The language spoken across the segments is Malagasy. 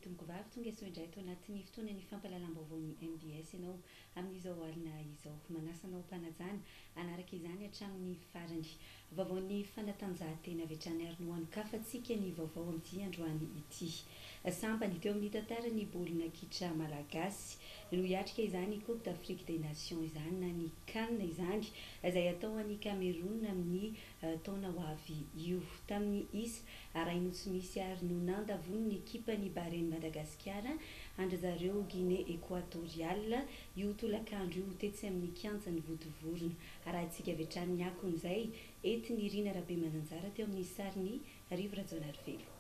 tomboko vavy tonga so indray to anatin'ny fotoana ny fampalalam-baovao ny MBS ianao amin'izao alina izao manasanao mpanajana anaraka izany hatramin'ny farany vaovaon'ny fanatanjahantena avy hatrany ary nohanikafatsika ny vaovao amin'ity androany ity sambany teo amin'ny tantara ny baolina kitra malagasy no hiatrika izany Coupe d'Afrique des Nations izany na ny CAN izany izay atao any Cameroun amin'ny taona ho avy io tamin'ny isa arainy tsy misy ary no nandavony ny ekipa ny Bahrain Madagasikara andry zareo Guinée Équatoriale io tolakandro io tetsy amin'ny kianjany votovorona arahantsika avy hatrany akon'izay etiny Irina Rabe Mananjara teo amin'ny sariny Rivo Rajonarivelo.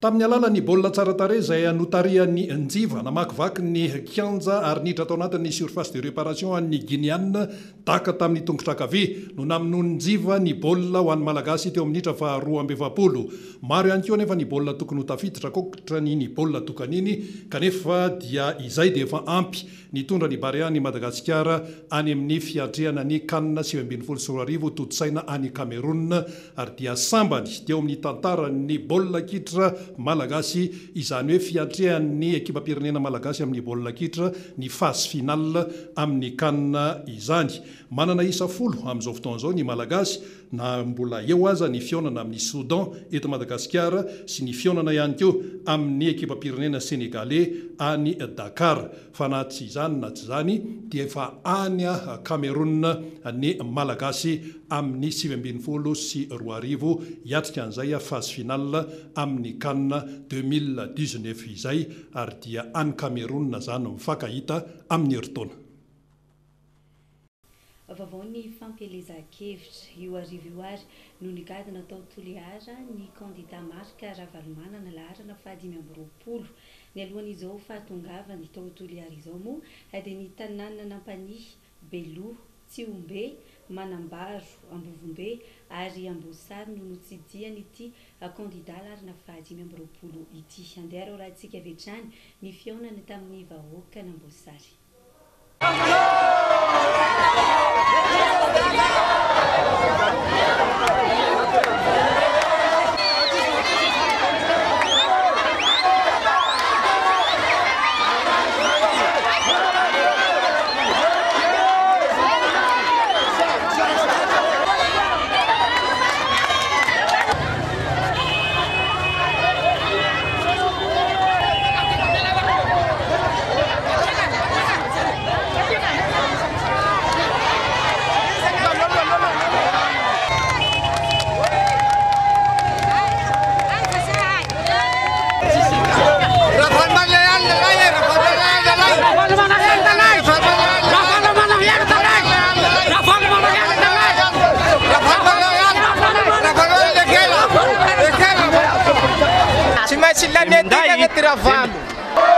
Tamin'ny alalan'ny baolina tsara tarehy izay notarian'ny Njiva namakivaky ny kianja ary niditra tao anatin'ny surface de réparation an'ny Guinéenne taka tamin'ny tongotra ankavia no namonoan'ny Njiva ny baolina ho an'ny Malagasy teo amin'ny minitra fa 2-20. Maro ihany koa nefa ny baolina tokony ho tafiditra kotrany ny baolina tokaniny kanefa dia izay dia efa ampy nitondra ny Bahrain ny Madagasikara any amin'ny fiandriana ny CAN 2024 totsaina any Cameroun ary dia sambany teo amin'ny tantaran'ny baolina kitra Malagasy izany hoe fiandrian'ny ekipa pirenena Malagasy amin'ny baolina kitra ny phase finale amin'ny CAN izany. Manana isa 10 amin'izao fotoan'izao ny Malagasy na mbola eo aza ny fionana amin'ny Soudan eto Madagasikara sy ny fionana ihany koa amin'ny ekipa pirenena Sénégalais any Dakar fa na tsy izany na tsy izany dia efa any Cameroun ny Malagasy amin'ny 20 sy 20 hiatrika an'izay phase finale amin'ny CAN 2019 izay ary dia any Cameroun zany mifankahita amin'ny heritaona. Vaovao fampielezan-kevitra io arivo io ary no nigadina tao toliara ny kandida marika Ravalomanana laharana fa 520 ny alohan'izao fahatongavany tao toliara izao moa dia ny tanàna nampanihy Beloha, Tsiombe, Manambaro, Ambovombe ary Ambosary no notsidiany ity kandida laharana fa 520 ity andeha raha antsika avy hatrany ny fionany tamin'ny vahoaka n'Ambosary.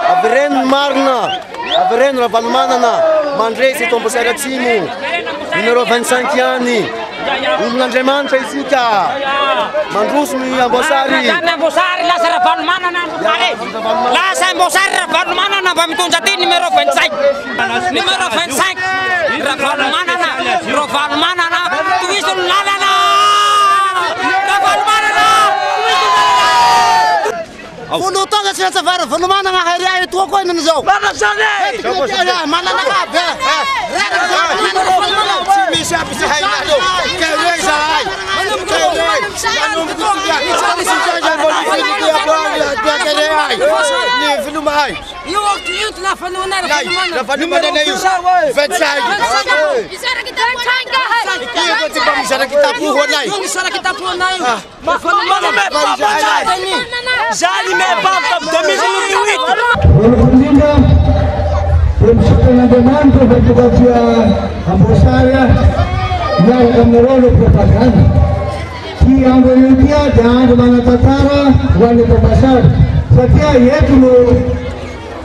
Avereno Marna, Avereno Ravalomanana, Mandresi Tombosary Atsimo, numero 25 anni, Olon'Andriamanitra isika, mandrosony Ambosary. Ambosary lasa Ravalomanana, lasa Ambosary Ravalomanana mba mitondra ty numero 25. Numero 25, Ravalomanana, Ravalomanana, tohizo ny lalana. Folo taona sy natsavara Ravalomanana hariary toa koa inany zao. Manazany! Manana kabe! Tsy misy aby sy hainareo. Kairoy zahay! Ny filomahay! Io la fanoana Ravalomanana io! 25! Isara kita Io ti fa misara kitabu honay! Isara kitabu honay! Ravalomanana Zali me bapta 2008. Kulinda Pemsukanandamento Federasia Ambosarea yang kemerolo propaganda. Si Amboyutia jangan Manatatara wali pepasar. Setia yetu lo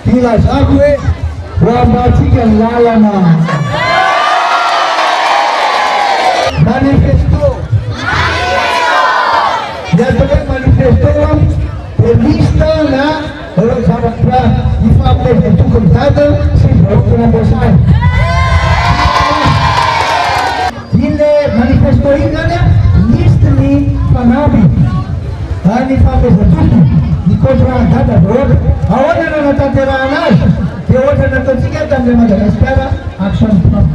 tilas aku wamatikan lalana. Manifesto. Jadi manifesto lista na para difapai itu contada se volta na bolsa. Ile manifesto ini lista ni panabi. Ani fapai itu Oktobra data vote. Ahoana no natanterahana azy dia ohatra nataontsika tamin'ilay Madagasikara action plan.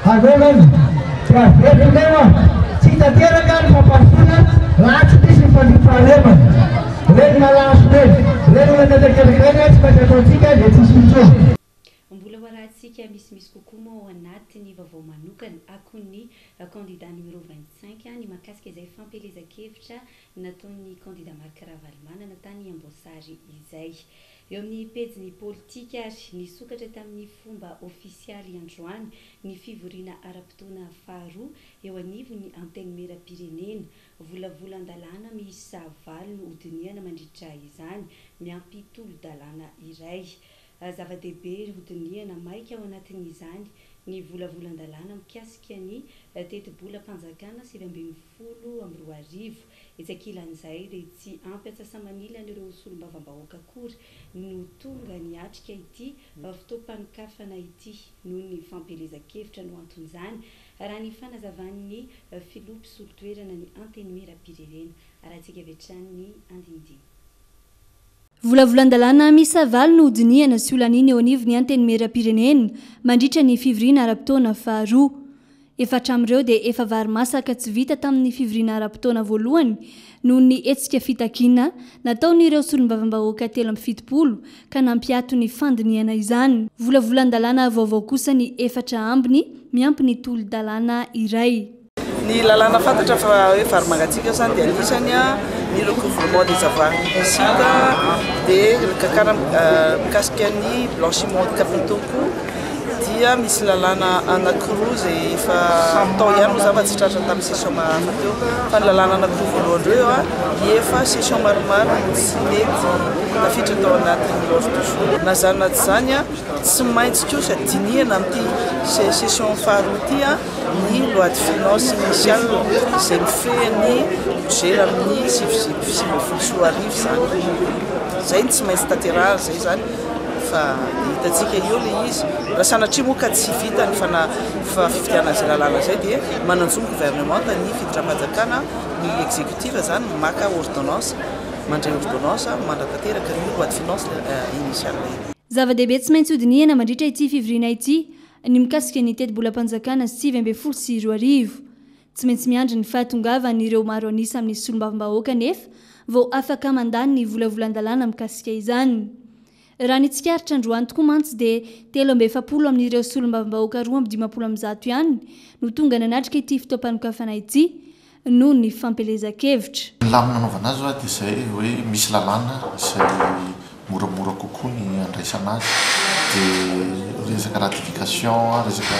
Alohanany dia avetonay tsy tanteraka ny fampafona raha tsy misy nyfandrifahalemana. Reny malaso reny, reny nanatakeraka reny tsy maintsy ataontsika dia tsisy intsony. Mbola hoarahantsika misimisy kokoa moa ao anatiny vaovao manokana akoho ny candidat numéro 25 ny mahakasika izay fampelezan-kevitra nataon'ny candidat Marc Ravalomanana tany Amboasary izay. Eo amin'ny pejiny politika ary nisokatra tamin'ny fomba ofisialy androany ny fivoriana ara-potoana faharoa eo anivon'ny antenne mera-pirenena. Volavolan-dalàna miisa 9 no hodiniana mandritra izany miampy tolo-dalàna iray. Zava-dehibe hodiniana maika ao anatin'izany ny volavolan-dalàna mikasika ny teti-bola-panjakana 2022 itsakilan'izay dia tsy ampy atsasa-manila n'ireo solombavam-bahoaka akory no tonga niatrika ity fotoam-panokafana ity noho ny fampelezan-kevitra no anton'izany raha ny fanazavan'ny filopy solo-toerana ny antenne mera-pirenena arahantsika avetrany andindiny. Volavolan-dalàna miisa 9 no hodiniana sy olaniny eo anivon'ny antenne mera-pirenena mandritra ny fivoriana ara-potoana faharoa. Efatra amin'ireo dia efa vary masaka tsy vita tamin'ny fivoriana ara-potoana voalohany noho ny hetsika fitakiana nataon'ireo solombavam-bahoaka 770 ka nampiato ny fandiniana izany. Volavolan-dalàna vaovao kosa ny efatra ambiny miampy ny tolo-dalàna iray. Ny lalàna fantatra fa hoe vary mangatsiaka zany dia anisany ny recouvrement des avoirs illicites dia kakana mikasika ny blanchiment de capitaux koa dia misy lalàna anankiroa izay efa tao ihany moa zava tsy tratra tamin'ny session mahafa teo fa ny lalàna anankiroa voalohan'ireo efa session maromaro tsy mety tafiditra tao anatin'ny l'ordre du jour. Na zany na tsy zany tsy maintsy kosa dinihana amin'ity session faharoa ity ny loi de finance initiale izay mifehy ny budget amin'ny 2024 zany. Zay tsy maintsy tanterahana zay zany fa hitantsika eo ilay izy raha sanatria moa ka tsy vita ny fifidiana izay lalàna zay dia mananjo ny gouvernement ny fiditra-panjakana ny exécutif zany maka ordonnance mandray ordonnance mandratanteraka ny loi de finance initiale. Zava-dehibe tsy maintsy hodiniana mandritra ity fivoriana ity ny mikasika ny teti-bola-panjakana 2024. Tsy maintsy miandry ny fahatongavan'ireo maro anisa amin'ny solombavam-bahoaka nefa vao afaka mandany ny volavolan-dalàna mikasika izany. Raha ny tsikaritra androany tokoa mantsy dia 740 amin'ireo solombavam-bahoaka 220 ihany no tonga nanatrika ity fotoam-panokafana ity noho ny fampelezan-kevitra. Ny lamina nanaovana azy dia izay hoe misy lalàna izay moramora kokoa ny andraisana azy dia resaka ratification resaka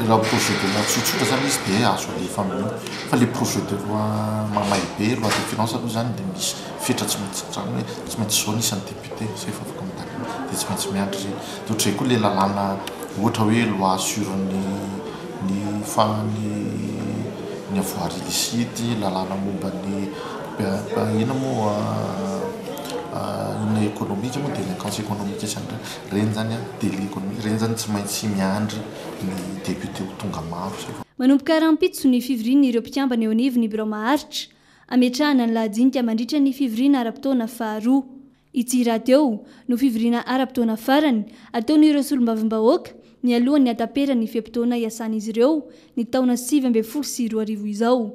raha projet de loi tsotsotra zany izy dia azo alefa amin'io fa le projet de loi mamay be loi de finance aloha zany dia misy fetra tsy maintsy zao nisany député zay fa afaka midany dia tsy maintsy miandry dia ohatray koa le lalàna ohatra hoe loi sur ny avoir illicite lalàna momba ny ina moa une économie moa délinquance économique zany reny zany délit économique reny zany tsy maintsy miandry ny député ho tonga maro. Manomboka rahampitso ny fivoriana ireo mpikambana eo anivon'ny birao maharitra ametrahana ny lahajinika mandritra ny fivoriana ara-potoana faharoa. Ity raha teo no fivoriana ara-potoana farany ataon'ireo solombavam-bahoaka ny alohan'ny ataperany fiam-potoana iasan'izy ireo ny taona 2022 izao.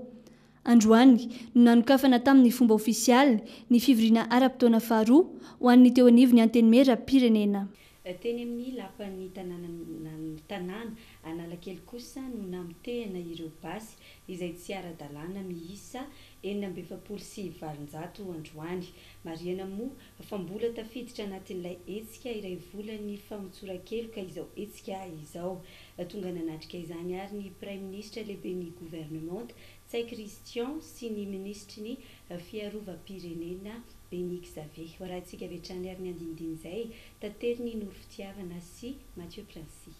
Androany no nanokafana tamin'ny fomba ofisialy ny fivoriana ara-potoana faharoa ho an'ny teo anivon'ny antenne mera-pirenena. Teny amin'ny lapan'ny tanàna Analakely kosa no namitehana ireo basy izay tsy ara-dalàna miisa 927 androany. Mariana moa fa mbola tafiditra anatin'ilay hetsika iray volany famontsoran-kelo ka izao hetsika izao. Tonga nanatrika izany ary ny Prime Ministre lehiben'ny gouvernement Tsay Christian sy ny ministry ny fiarovam-pirenena Benik Xavier. Horahantsika avetrany ary ny andindiny izay tateriny Noro Fitiavana sy Mathieu Plancy.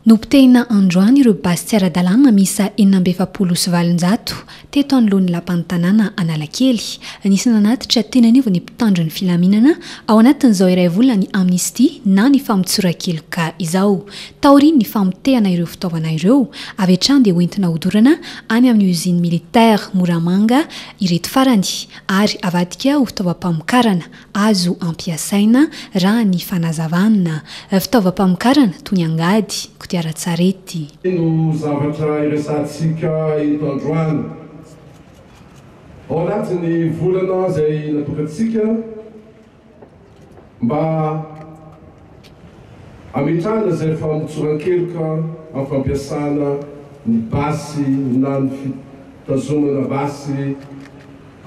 Nompitehina androany ireo basy tsy ara-dalàna misa 770 teto anoloan'ny lapan'ny tanàna Analakely. Anisany anatitra tena niova ny mpitandro ny filaminana ao anatin'izao iray volana ny amnistia na ny famontsoran-keloka izao. Taoriany ny famotehana ireo fitaovana ireo avy hatrany dia hoentina hodorana any amin'ny usine militaire Moramanga ireto farany ary avadika ho fitaovam-pamokarana azo ampiasaina raha ny fanazavana. Fitaovam-pamokarana toy ny angady, kodiaran-tsarety. No zavatra iresantsika eto androany ao anatin'ny volana izay natokantsika mba ametrahana izay famotsoran-keloka amin'ny fampiasana ny basy na ny fitazomana basy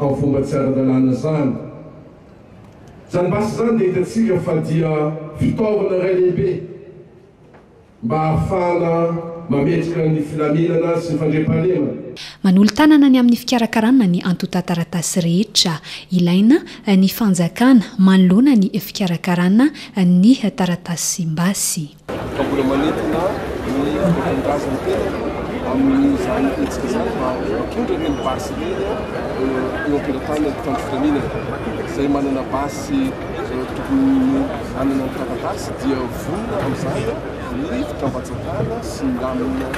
amin'ny fomba tsy ara-dalàna zany. Zany basy zany dia hitantsika fa dia fitaovana iray lehibe mba ahafahana mametrika ny filaminana sy ny fandriam-pahalemana. Manolo tanana ny amin'ny fikarakarana ny antotan-taratasy rehetra ilaina ny fanjakana manoloana ny fikarakarana ny taratasy mbasy. Mbola manetina ny fitondrazana tena amin'izany etsika izany mba mitondra ireny basy ireny eo am-pelatany mpitandro filaminana. Izay manana basy tokony anana ny taratasy dia vonona amin'izany ny fikambatsakana sy milamina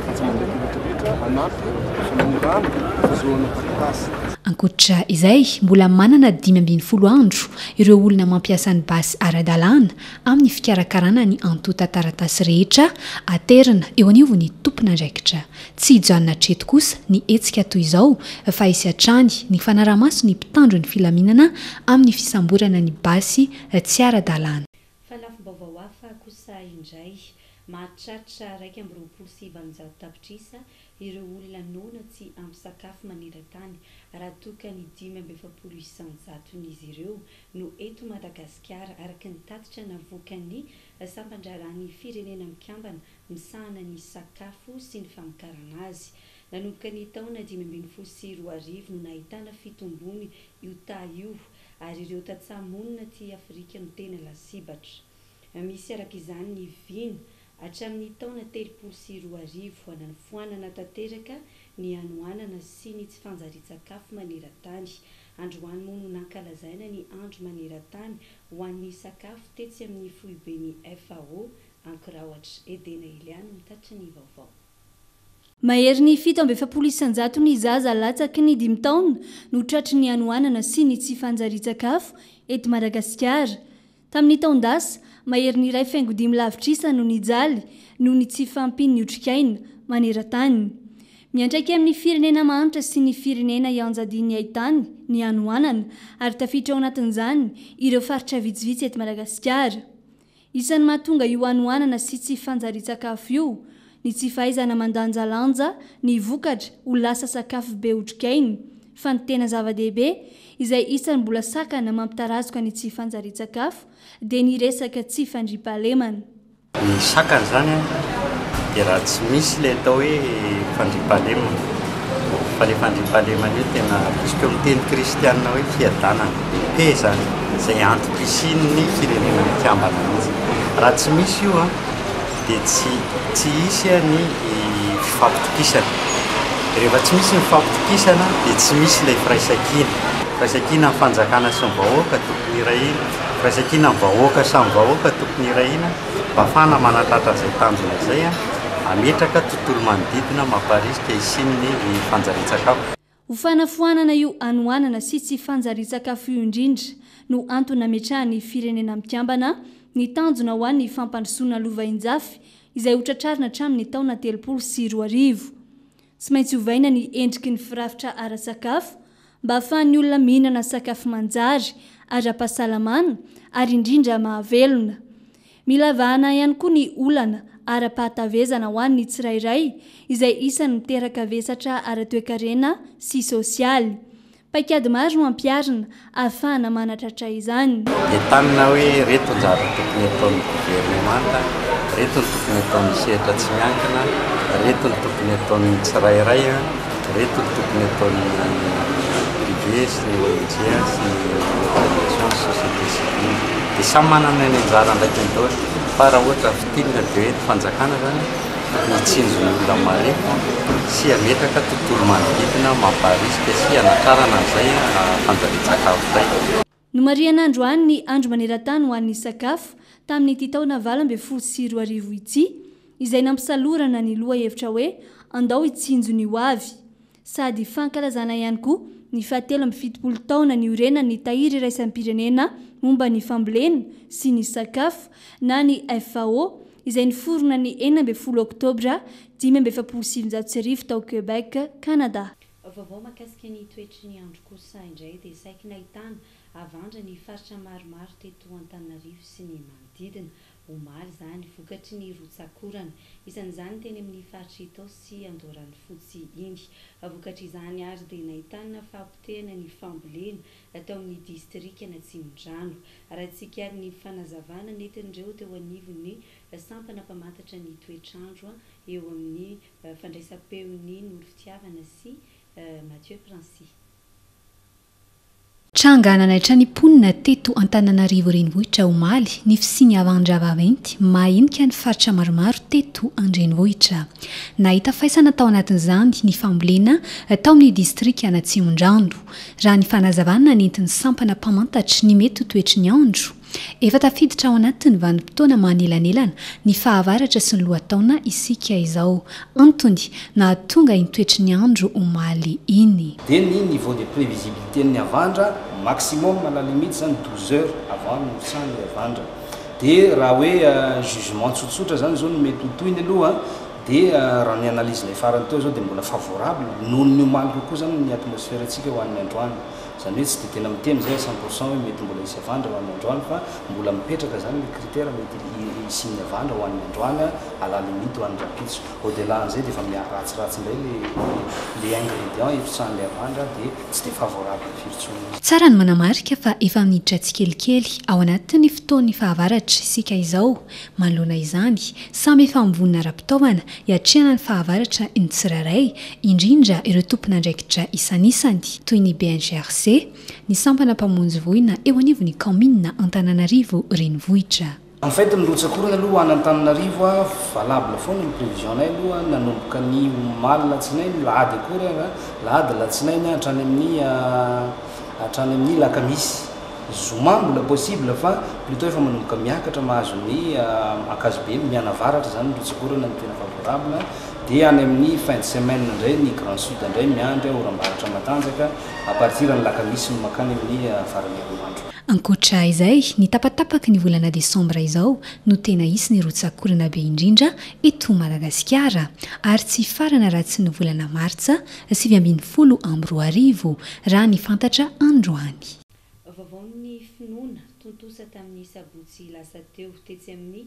fatsamandrakeretrarehetra anampy fanamorana fahazoana taratasy. Ankoatra izay, mbola manana 520 andro ireo olona mampiasa ny basy ara-dalàna amin'ny fikarakarana ny antotan-taratasy rehetra aterina eo anivony ny tompona andraikitra. Tsy hijanona hatreto kosa ny hetsika toy izao fa hisy hatrany ny fanaramaso ny mpitandro ny filaminana amin'ny fisamborana ny basy tsy ara-dalàna. Falafim-baovao hafa kosa indray mahatratra 1.7 tapitrisa ireo olona nona tsy ampy sakafo maneran-tany raha toka ny 5.700 izy ireo no eto Madagasikara araka ny tatitra navoakan'ny sampandraran'ny firenena mikambana misahana ny sakafo sy ny famokarana azy. Nanomboka ny taona 2012 no nahitana fitombony io io ary ireo tatsamonina ty Afrika no tena lasibatra. Misy araka izany ny vino hatramin'ny taona 2012 ananifoanana tanteraka ny anoanana sy ny tsy fanjari-tsakafo maneran-tany. Androany moa no nankalazaina ny andro maneran-tany ho an'ny sakafo tetsy amin'ny foibeny FAO ankiraoatra Edena Iliano mitatitra ny vaovao. Mahery ny 770 ny zaza latsaky ny 5 taona no tratry ny anoanana sy ny tsy fanjari-tsakafo eto Madagasikara. Tamin'ny taon-dasa, mahery ny 2.5 lavitrisa no nijaly no ny tsy fampiny ny otrikaina maneran-tany. Miantraiky amin'ny firenena mahantra sy ny firenena ianjadiany ahitany ny anoanana ary tafiditra ao anatin'izany ireo faritra vitsivitsy eto Madagasikara. Isan'ny mahatonga io anoanana sy tsy fanjari-tsakafo io ny tsy fahaizana mandanjalanja ny vokatra ho lasa sakafo be otrikaina fa ny tena zava-dehibe izay isan'ny mbola sakana mampitarazoka ny tsy fanjari-tsakafo dia ny resaka tsy fandriam-pahalemana. Ny sakana zany dia raha tsy misy ilay atao hoe fandriam-pahalemana fa ilay fandriam-pahalemana io tena puisque miteny kristianina hoe fiadanana pe zany izay antom-pisin'ny firenena mikambana mihitsy. Raha tsy misy io dia tsy hisy ny fifampitokisana. Rehefa tsy misy ny fifampitokisana dia tsy misy ilay firaisan-kina. Firaisan-kina amin'ny fanjakana sy ny vahoaka tokony irahina, firaisan-kina amin'ny vahoaka samy vahoaka tokony irahina mba ahafahana manatratra izay tanjona izay ametraka tontolo manodidina mamparisika isin'ny fanjari-tsakafo. Ho fanafoanana io anoanana sy tsy fanjari-tsakafo io indrindra no antony ametrahany firenena mikambana ny tanjona ho an'ny fampandrosoana lova-injafy izay hotratrarina hatramin'ny taona 2012. Tsy maintsy hovaina ny endriky ny firafitra ara-sakafo mba ahafahan'ny olona mihinana sakafo manjary ara-pahasalamana ary indrindra mahavelona. Mila vahana ihany koa ny olana ara-pahatavezana ho an'ny tsirairay izay isan'ny miteraka vesatra ara-toekarena sy sosialy. Paikady maro no ampiarina ahafahana manatratra izany. Dia tanina hoe reto ny zavatra tokony ataon'ny governemanta, reto ny tokony ataon'ny sehatra tsy miankina, reto ny tokony ataon'ny tsirairay, reto ny tokony ataon'ny privé sy ny ONG sy ny organisation société civile. Dia samy manana ny anjara ndraiky ny daholo. fa raha ohatra fitinina dia hoe fanjakana zany mitsinjony olona mare sy ametraka tontolo manodidina mamparisika sy anakarana an'izay fanjarian-tsakafo zay. No marian'andro any ny andro maneran-tany ho an'ny sakafo tamin'ny ity taona 2024 ity, izay nampisalorana ny loha hevitra hoe andao hitsinjo ny ho avy, sady fankalazana ihany koa ny 17 taona ny orena ny tahiry iraisam-pirenena momba ny fambolena sy ny sakafo na ny FAO, izay niforona ny 10 Oktobra 1977 tao Quebec, Canada. Vaovao mahakasika ny toetry ny andro kosa indray dia saika nahitana avandra ny faritra maromaro teto Antananarivo sy ny manodidina. Omaly zany vokatry ny rotsakorana, isan'izany teny amin'ny faritra Itao sy Andorany fotsy iny. Vokatry izany ary dia nahitana fahampitehana ny fambolena atao amin'ny distrika Natsimon-drano. Rahantsika ary ny fanazavana nentin'ireo teo anivon'ny sampana mpamantatra ny toetr'andro eo amin'ny fandraisam-peon'ny Noro-Fitiavana sy Mathieu Prancy. Tranga nanaitra ny mponina teto Antananarivo renivohitra Omaly ny fisiny avandra vaventy mahinika ny faritra maromaro teto andrenivohitra. Nahita faisana tao anatin'izany ny fambolena tao amin'ny distrika Natsimon-drano. Raha ny fanazavana nentin'ny sampana mpamantatra ny mety toetry ny andro. Efa tafiditra ao anatin'ny vanim-potoana manelanelana ny fahavaratra sy ny lohataona isika izao. Antony nahatonga iny toetry ny andro Omaly iny. Dia ny niveau de prévisibilité ny avandra maximum à la limite zany 12 heures avant ny moritsany avandra. Dia raha hoe jugement tsotsotra zany zao no mety hotoy ny aloha dia raha ny analyse ilay farany teo zao dia mbola favorable noho ny Omaly kokoa zany ny atmosphère antsika ho an'ny androany. Zany hoe tsy dia tena miteny zay 100% hoe mety mbola hisy avandra ho an'ny androany fa mbola mipetraka zany ny critère mety hisy ny avandra ho an'ny androany à la limite ho an'ny rapitso. Au-delà an'izay dia efa miaratsiratsy indray les ingrédients efitsan'ilay avandra dia tsy dia favorable firy. Tsara ny manamarika fa efa minitra tsikelikely ao anatin'ny fotoan'ny fahavaratra isika izao. Manoloana izany, samy efa mivonona ara-pitaovana hiatrehana ny fahavaratra ny tsirairay, indrindra ireo tompon'andraikitra isan'isany toy ny BNGRC, ny sampana mpamonjy voina eo anivon'ny commune Antananarivo renivohitra. En fait ny rotsakorana aloha any Antananarivo valable foana ny prévision-nay aloha nanomboka ny Omaly latsinainy lahady akory lahady latsinainy hatrany amin'ny lakamisy. Zoma mbola possible fa plutôt efa manomboka miakatra mahazo ny akazobe mianavaratra zany ny rotsakorana ny tena favorable. Dia any amin'ny fin de semaine indray ny Grand Sud indray miandry oram-baratra matanjaka à partir ny lakamisy makany amin'ny farany herinandro. Ankoatra izay, ny tapatapaky ny volana Desambra izao no tena isy ny rotsakorana be indrindra eto Madagasikara, ary tsy farana raha tsy ny volana Martsa 2024 raha ny fantatra androany. Vaovao-ny finoana tontosa tamin'ny sabotsy lasa teo tetsy amin'ny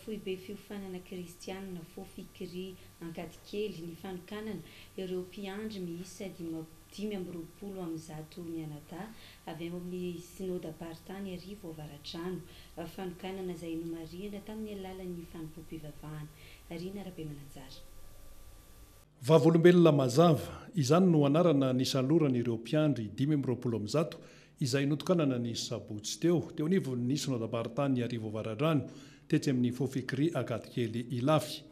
foibe fiofanana kristianina fofikiri ankadikely ny fanokanana ireo mpiandry miisa 520 mianadahy avy amin'ny synode apartany arivo avaratrano. Fanokanana izay nomariana tamin'ny alalan'ny fanompoam-pivavahana. Ariana Rabe Mananjara. Vavolombelona mazava, izany no anarana ny saloran'ireo mpiandry 520 izay notokanana ny sabotsy teo nivon'ny synode apartany arivo avaratrano tetsy amin'ny fofikiri ankadikely ilafy.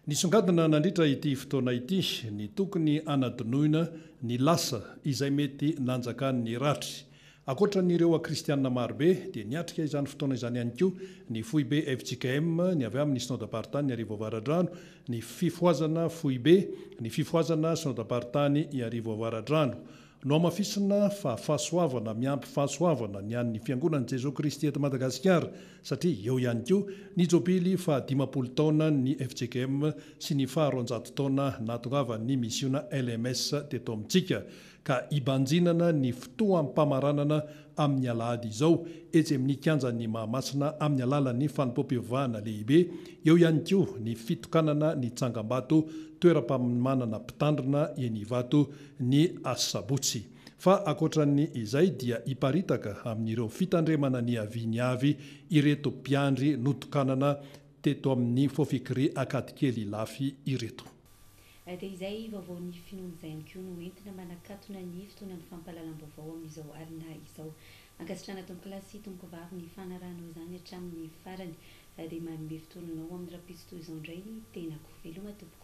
Nisongadina nandritra ity fotoana ity ny tokony anadonoina ny lasa izay mety nanjakan'ny ratry. Akoatran'ireo kristianina marobe dia niatrika izany fotoana izany ihany koa ny foibe FJKM ny avy amin'ny synode apartany arivo avaratrano, ny fifoazana foibe, ny fifoazana synode apartany arivo avaratrano. No amafisina fa fahasoavana miampy fahasoavana ny an'ny fiangonan'i Jesosy Kristy eto Madagasikara satria eo ihany koa ny jobily fa 50 taona ny FJKM sy ny 400 taona natongavan'ny misiona LMS teto amintsika ka ibanjinana ny fotoam-pamaranana amin'ny alahady izao etsy amin'ny kianjan'ny Mahamasina amin'ny alalan'ny fanompoam-pivavahana lehibe, eo ihany koa ny fitokanana ny tsangam-bato toeram-pamanana mpitandrina eny Ivato ny Asabotsy. Fa akoatran'ny izay dia iparitaka amin'ireo fitandremana ny avy ireto mpiandry notokanana teto amin'ny fofikiri ankadikely lafy ireto. Dia izay vaovao-ny finoana izay ihany koa no entina manakatona ny fotoana ny fampahalalam-baovao amin'izao alina izao. Ankasitrana tombokilasy tomboko vavy ny fanarahanao izany hatramin'ny farany dia manome fotoananao amin'ny raha-pitsy toy izao indray ny tenako veloma tompoko.